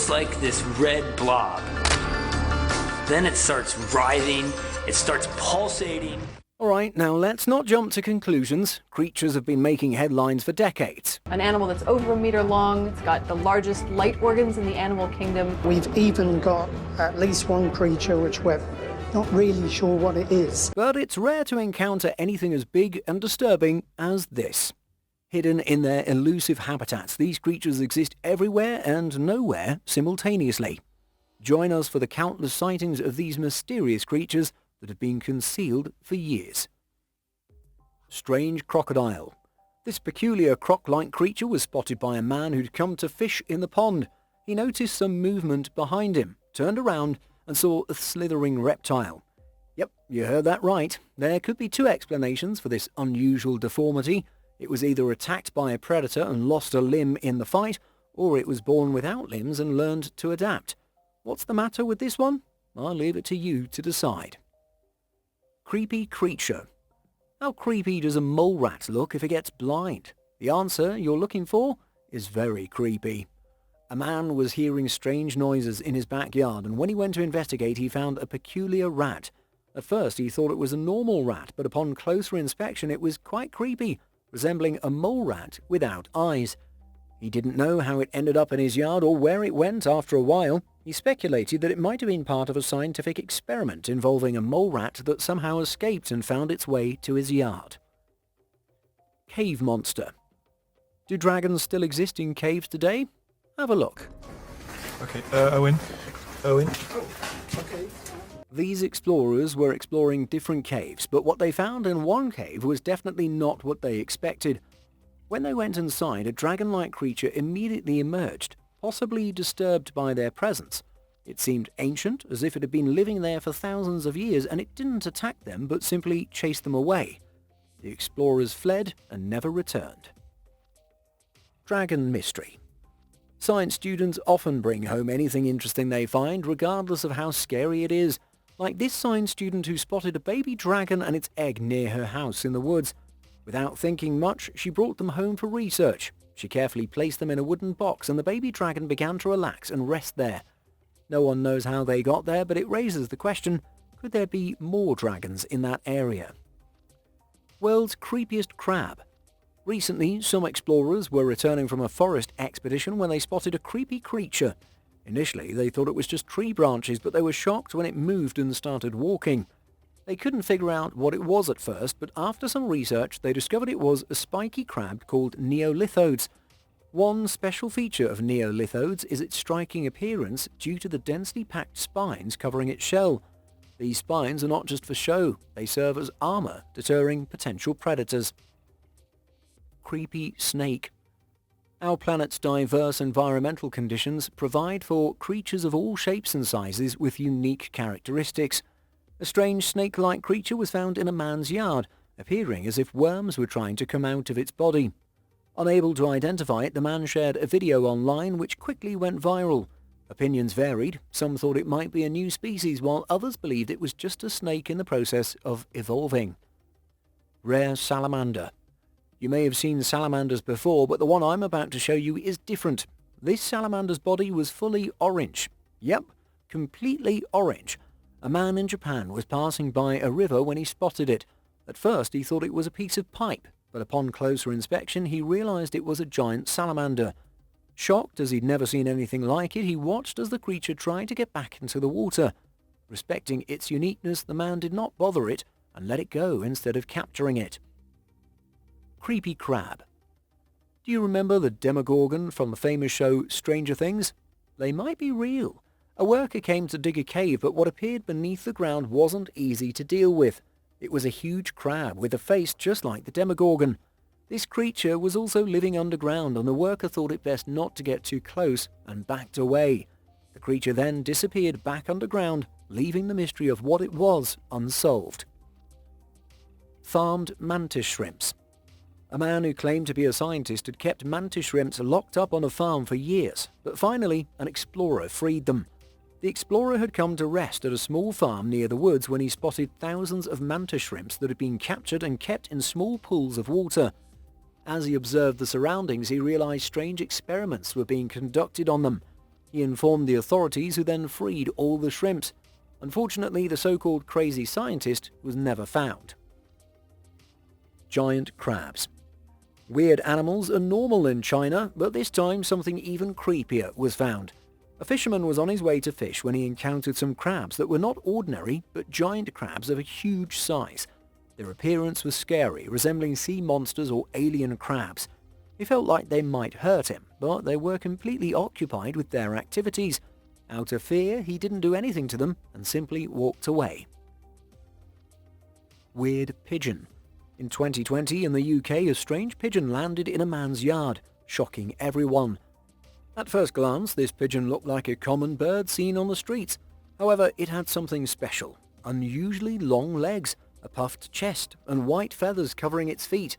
looks like this red blob. Then it starts writhing, it starts pulsating. Alright, now let's not jump to conclusions. Creatures have been making headlines for decades. An animal that's over a meter long, it's got the largest light organs in the animal kingdom. We've even got at least one creature which we're not really sure what it is. But it's rare to encounter anything as big and disturbing as this. Hidden in their elusive habitats, these creatures exist everywhere and nowhere simultaneously. Join us for the countless sightings of these mysterious creatures that have been concealed for years. Strange crocodile. This peculiar croc-like creature was spotted by a man who'd come to fish in the pond. He noticed some movement behind him, turned around and saw a slithering reptile. Yep, you heard that right. There could be two explanations for this unusual deformity. It was either attacked by a predator and lost a limb in the fight, or it was born without limbs and learned to adapt. What's the matter with this one? I'll leave it to you to decide. Creepy creature. How creepy does a mole rat look if it gets blind? The answer you're looking for is very creepy. A man was hearing strange noises in his backyard, and when he went to investigate he found a peculiar rat. At first he thought it was a normal rat, but upon closer inspection it was quite creepy, resembling a mole rat without eyes. He didn't know how it ended up in his yard or where it went after a while. He speculated that it might have been part of a scientific experiment involving a mole rat that somehow escaped and found its way to his yard. Cave monster. Do dragons still exist in caves today? Have a look. Okay, Owen. Oh, okay. These explorers were exploring different caves, but what they found in one cave was definitely not what they expected. When they went inside, a dragon-like creature immediately emerged, possibly disturbed by their presence. It seemed ancient, as if it had been living there for thousands of years, and it didn't attack them, but simply chased them away. The explorers fled and never returned. Dragon mystery. Science students often bring home anything interesting they find, regardless of how scary it is. Like this science student who spotted a baby dragon and its egg near her house in the woods. Without thinking much, she brought them home for research. She carefully placed them in a wooden box, and the baby dragon began to relax and rest there. No one knows how they got there, but it raises the question, could there be more dragons in that area? World's creepiest crab. Recently, some explorers were returning from a forest expedition when they spotted a creepy creature. Initially, they thought it was just tree branches, but they were shocked when it moved and started walking. They couldn't figure out what it was at first, but after some research, they discovered it was a spiky crab called neolithodes. One special feature of neolithodes is its striking appearance due to the densely packed spines covering its shell. These spines are not just for show, they serve as armor, deterring potential predators. Creepy snake. Our planet's diverse environmental conditions provide for creatures of all shapes and sizes with unique characteristics. A strange snake-like creature was found in a man's yard, appearing as if worms were trying to come out of its body. Unable to identify it, the man shared a video online which quickly went viral. Opinions varied. Some thought it might be a new species, while others believed it was just a snake in the process of evolving. Rare salamander. You may have seen salamanders before, but the one I'm about to show you is different. This salamander's body was fully orange. Yep, completely orange. A man in Japan was passing by a river when he spotted it. At first he thought it was a piece of pipe, but upon closer inspection he realized it was a giant salamander. Shocked as he'd never seen anything like it, he watched as the creature tried to get back into the water. Respecting its uniqueness, the man did not bother it and let it go instead of capturing it. Creepy crab. Do you remember the Demogorgon from the famous show Stranger Things? They might be real. A worker came to dig a cave, but what appeared beneath the ground wasn't easy to deal with. It was a huge crab with a face just like the Demogorgon. This creature was also living underground, and the worker thought it best not to get too close and backed away. The creature then disappeared back underground, leaving the mystery of what it was unsolved. Farmed mantis shrimps. A man who claimed to be a scientist had kept mantis shrimps locked up on a farm for years, but finally an explorer freed them. The explorer had come to rest at a small farm near the woods when he spotted thousands of mantis shrimps that had been captured and kept in small pools of water. As he observed the surroundings, he realized strange experiments were being conducted on them. He informed the authorities, who then freed all the shrimps. Unfortunately, the so-called crazy scientist was never found. Giant crabs. Weird animals are normal in China, but this time something even creepier was found. A fisherman was on his way to fish when he encountered some crabs that were not ordinary, but giant crabs of a huge size. Their appearance was scary, resembling sea monsters or alien crabs. He felt like they might hurt him, but they were completely occupied with their activities. Out of fear, he didn't do anything to them and simply walked away. Weird pigeon. In 2020 in the UK, a strange pigeon landed in a man's yard, shocking everyone. At first glance, this pigeon looked like a common bird seen on the streets. However, it had something special. Unusually long legs, a puffed chest, and white feathers covering its feet.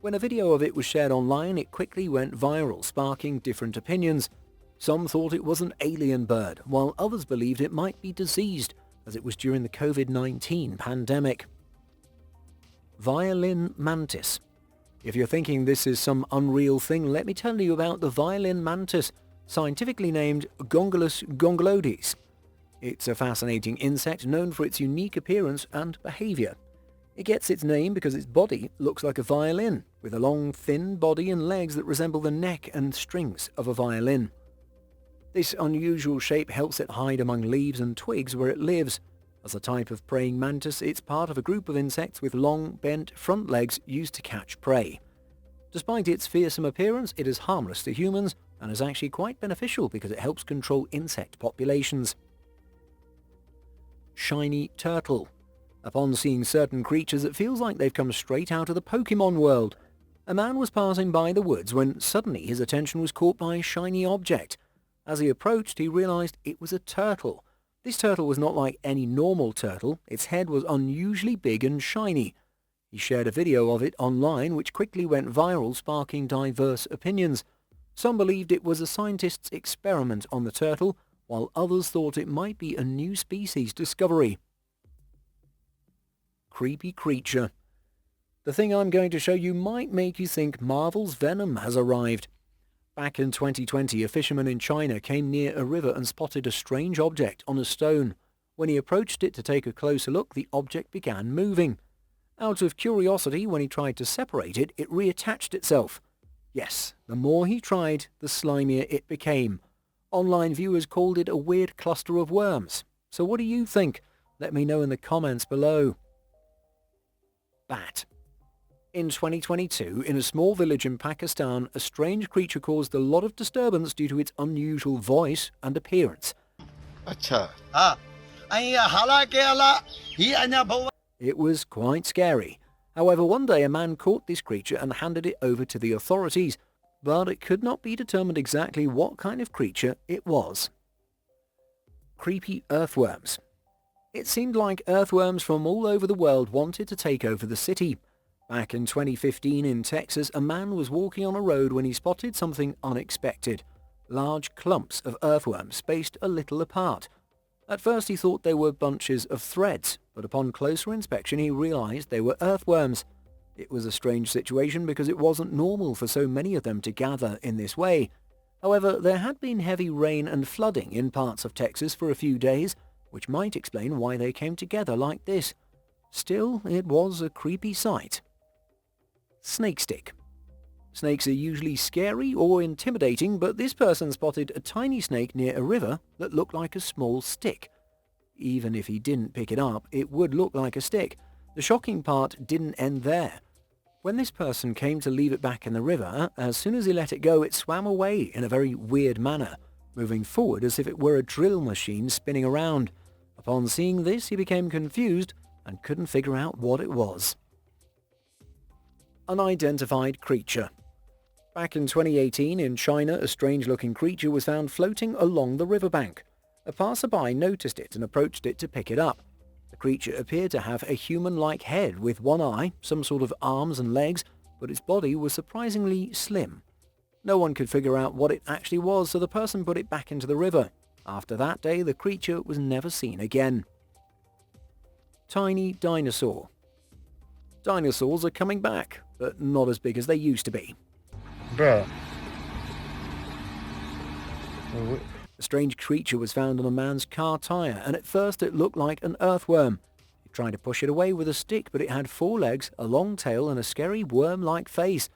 When a video of it was shared online, it quickly went viral, sparking different opinions. Some thought it was an alien bird, while others believed it might be diseased, as it was during the COVID-19 pandemic. Violin mantis. If you're thinking this is some unreal thing, let me tell you about the violin mantis, scientifically named Gongolus gongolodes. It's a fascinating insect known for its unique appearance and behavior. It gets its name because its body looks like a violin, with a long, thin body and legs that resemble the neck and strings of a violin. This unusual shape helps it hide among leaves and twigs where it lives. As a type of praying mantis, it's part of a group of insects with long, bent front legs used to catch prey. Despite its fearsome appearance, it is harmless to humans and is actually quite beneficial because it helps control insect populations. Shiny turtle. Upon seeing certain creatures, it feels like they've come straight out of the Pokemon world. A man was passing by the woods when suddenly his attention was caught by a shiny object. As he approached, he realized it was a turtle. This turtle was not like any normal turtle. Its head was unusually big and shiny. He shared a video of it online, which quickly went viral, sparking diverse opinions. Some believed it was a scientist's experiment on the turtle, while others thought it might be a new species discovery. Creepy creature. The thing I'm going to show you might make you think Marvel's Venom has arrived. Back in 2020, a fisherman in China came near a river and spotted a strange object on a stone. When he approached it to take a closer look, the object began moving. Out of curiosity, when he tried to separate it, it reattached itself. Yes, the more he tried, the slimier it became. Online viewers called it a weird cluster of worms. So what do you think? Let me know in the comments below. Bat. In 2022, in a small village in Pakistan, a strange creature caused a lot of disturbance due to its unusual voice and appearance. It was quite scary. However, one day a man caught this creature and handed it over to the authorities, but it could not be determined exactly what kind of creature it was. Creepy earthworms. It seemed like earthworms from all over the world wanted to take over the city. Back in 2015 in Texas, a man was walking on a road when he spotted something unexpected. Large clumps of earthworms spaced a little apart. At first he thought they were bunches of threads, but upon closer inspection he realized they were earthworms. It was a strange situation because it wasn't normal for so many of them to gather in this way. However, there had been heavy rain and flooding in parts of Texas for a few days, which might explain why they came together like this. Still, it was a creepy sight. Snake stick. Snakes are usually scary or intimidating, but this person spotted a tiny snake near a river that looked like a small stick. Even if he didn't pick it up, it would look like a stick. The shocking part didn't end there. When this person came to leave it back in the river, as soon as he let it go, it swam away in a very weird manner, moving forward as if it were a drill machine spinning around. Upon seeing this, he became confused and couldn't figure out what it was. Unidentified creature. Back in 2018 in China, a strange-looking creature was found floating along the riverbank. A passerby noticed it and approached it to pick it up. The creature appeared to have a human-like head with one eye, some sort of arms and legs, but its body was surprisingly slim. No one could figure out what it actually was, so the person put it back into the river. After that day, the creature was never seen again. Tiny dinosaur. Dinosaurs are coming back, but not as big as they used to be. Bruh. A strange creature was found on a man's car tyre, and at first it looked like an earthworm. He tried to push it away with a stick, but it had 4 legs, a long tail, and a scary worm-like face.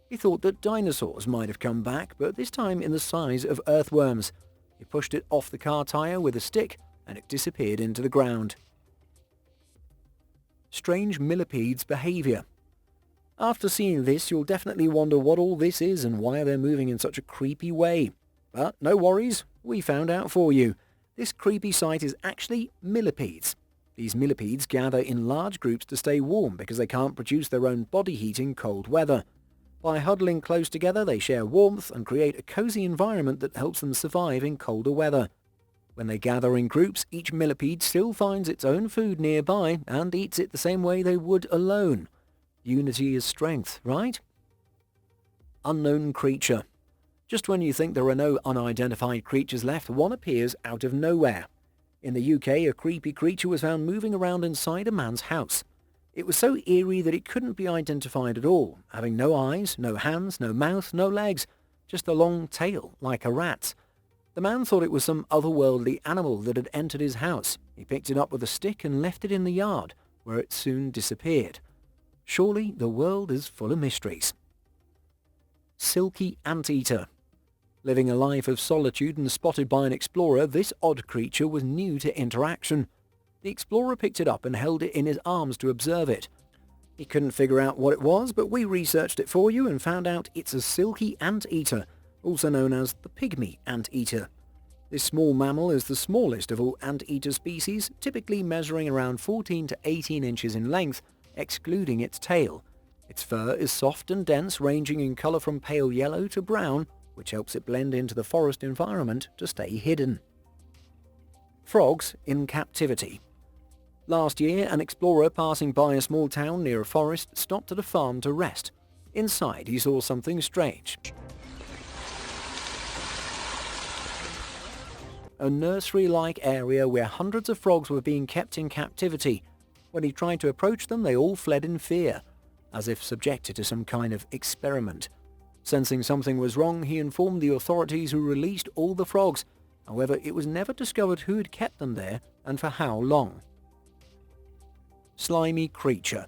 He thought that dinosaurs might have come back, but this time in the size of earthworms. He pushed it off the car tyre with a stick, and it disappeared into the ground. Strange millipedes' behaviour. After seeing this, you'll definitely wonder what all this is and why they're moving in such a creepy way. But no worries, we found out for you. This creepy sight is actually millipedes. These millipedes gather in large groups to stay warm because they can't produce their own body heat in cold weather. By huddling close together, they share warmth and create a cozy environment that helps them survive in colder weather. When they gather in groups, each millipede still finds its own food nearby and eats it the same way they would alone. Unity is strength, right? Unknown creature. Just when you think there are no unidentified creatures left, one appears out of nowhere. In the UK, a creepy creature was found moving around inside a man's house. It was so eerie that it couldn't be identified at all, having no eyes, no hands, no mouth, no legs, just a long tail like a rat's. The man thought it was some otherworldly animal that had entered his house. He picked it up with a stick and left it in the yard, where it soon disappeared. Surely the world is full of mysteries. Silky anteater. Living a life of solitude and spotted by an explorer, this odd creature was new to interaction. The explorer picked it up and held it in his arms to observe it. He couldn't figure out what it was, but we researched it for you and found out it's a silky anteater, also known as the pygmy anteater. This small mammal is the smallest of all anteater species, typically measuring around 14 to 18 inches in length, excluding its tail. Its fur is soft and dense, ranging in colour from pale yellow to brown, which helps it blend into the forest environment to stay hidden. Frogs in captivity. Last year, an explorer passing by a small town near a forest stopped at a farm to rest. Inside, he saw something strange. A nursery-like area where hundreds of frogs were being kept in captivity. When he tried to approach them, they all fled in fear, as if subjected to some kind of experiment. Sensing something was wrong, he informed the authorities, who released all the frogs. However, it was never discovered who had kept them there and for how long. Slimy creature.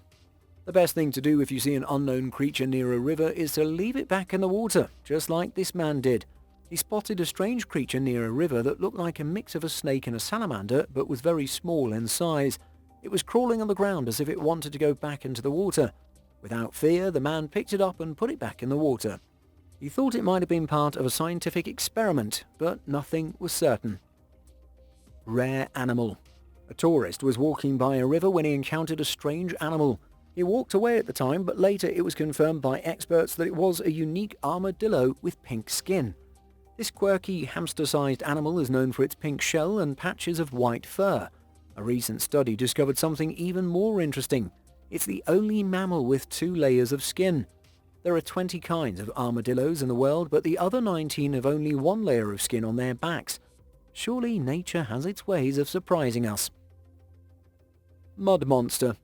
The best thing to do if you see an unknown creature near a river is to leave it back in the water, just like this man did. He spotted a strange creature near a river that looked like a mix of a snake and a salamander, but was very small in size. It was crawling on the ground as if it wanted to go back into the water. Without fear, the man picked it up and put it back in the water. He thought it might have been part of a scientific experiment, but nothing was certain. Rare animal. A tourist was walking by a river when he encountered a strange animal. He walked away at the time, but later it was confirmed by experts that it was a unique armadillo with pink skin. This quirky, hamster-sized animal is known for its pink shell and patches of white fur. A recent study discovered something even more interesting. It's the only mammal with 2 layers of skin. There are 20 kinds of armadillos in the world, but the other 19 have only 1 layer of skin on their backs. Surely nature has its ways of surprising us. Mud monster.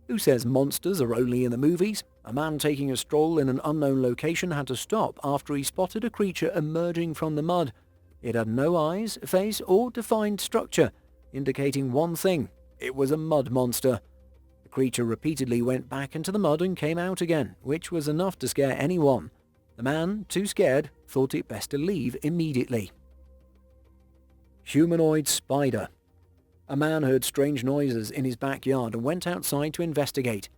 Who says monsters are only in the movies? A man taking a stroll in an unknown location had to stop after he spotted a creature emerging from the mud. It had no eyes, face, or defined structure, indicating one thing: it was a mud monster. The creature repeatedly went back into the mud and came out again, which was enough to scare anyone. The man, too scared, thought it best to leave immediately. Humanoid spider. A man heard strange noises in his backyard and went outside to investigate.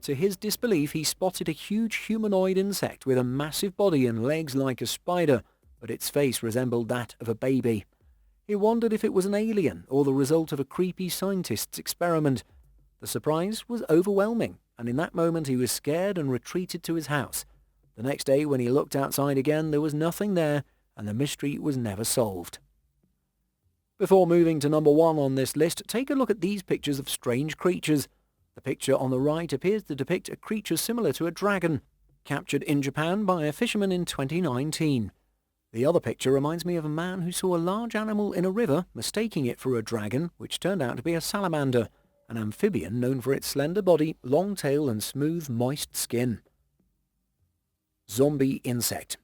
To his disbelief, he spotted a huge humanoid insect with a massive body and legs like a spider, but its face resembled that of a baby. He wondered if it was an alien or the result of a creepy scientist's experiment. The surprise was overwhelming, and in that moment he was scared and retreated to his house. The next day, when he looked outside again, there was nothing there, and the mystery was never solved. Before moving to number 1 on this list, take a look at these pictures of strange creatures. The picture on the right appears to depict a creature similar to a dragon, captured in Japan by a fisherman in 2019. The other picture reminds me of a man who saw a large animal in a river, mistaking it for a dragon, which turned out to be a salamander, an amphibian known for its slender body, long tail and smooth, moist skin. Zombie insect.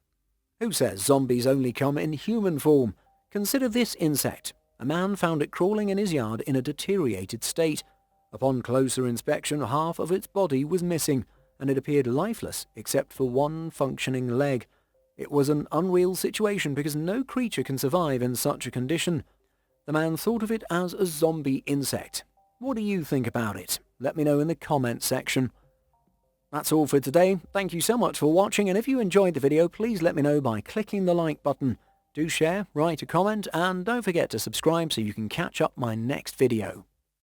Who says zombies only come in human form? Consider this insect. A man found it crawling in his yard in a deteriorated state. Upon closer inspection, half of its body was missing, and it appeared lifeless except for one functioning leg. It was an unreal situation because no creature can survive in such a condition. The man thought of it as a zombie insect. What do you think about it? Let me know in the comments section. That's all for today. Thank you so much for watching, and if you enjoyed the video, please let me know by clicking the like button. Do share, write a comment, and don't forget to subscribe so you can catch up my next video.